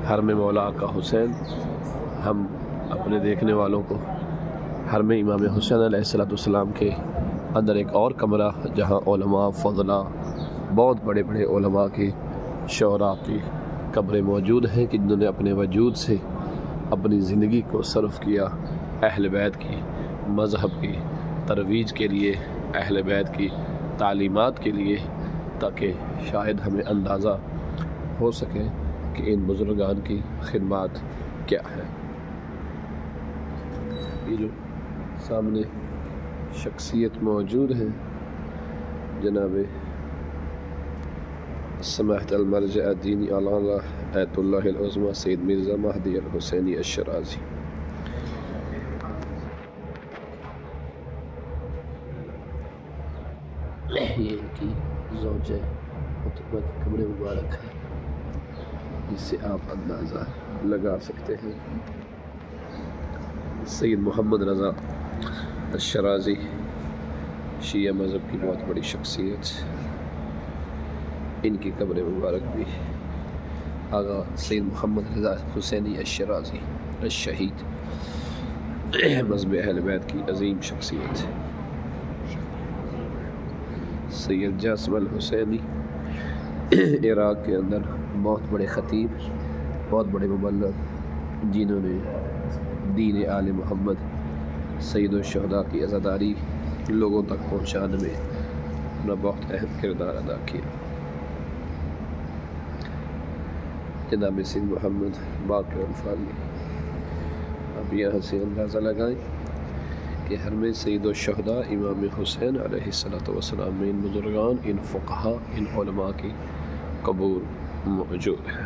حرم مولا آقا حسین، ہم اپنے دیکھنے والوں کو حرم امام حسین علیہ السلام کے اندر ایک اور کمرہ جہاں علماء فضلاء بہت بڑے بڑے علماء کی شعراء کی قبریں موجود ہیں کہ جنہوں نے اپنے وجود سے اپنی زندگی کو صرف کیا اہل بیت کی مذہب کی ترویج کے لیے، اہل بیت کی تعلیمات کے لیے، تاکہ شاید ہمیں اندازہ ہو سکے کہ ان بزرگان کی خدمات کیا ہے۔ یہ جو سامنے شخصیت موجود ہے جناب سماحت المرجع الدینی علامہ ایت اللہ العظمی سید مرزا مہدی الحسینی الشرازی۔ یہ ان کی زوجہ محترمہ کی قبر مبارک ہے، جس سے آپ اندازہ لگا سکتے ہیں۔ سید محمد رضا الشرازی شیعہ مذہب کی بہت بڑی شخصیت، ان کی قبر مبارک بھی آغا سید محمد رضا حسینی الشرازی الشہید مذہب اہل بیت کی عظیم شخصیت۔ سید جاسم الحسینی عراق کے اندر بہت بڑے خطیب، بہت بڑے مبلغ، جنہوں نے دین آل محمد سید الشہداء کی عزاداری لوگوں تک پہنچانے میں اپنا بہت اہم کردار ادا کیا۔ جناب سید محمد باقر الفاضلی، اب یہاں سے اندازہ لگائیں کہ حرم سید الشہداء امام حسین علیہ السلام میں ان بزرگان، ان فقہاء، ان علماء کی قبور موجود ہے۔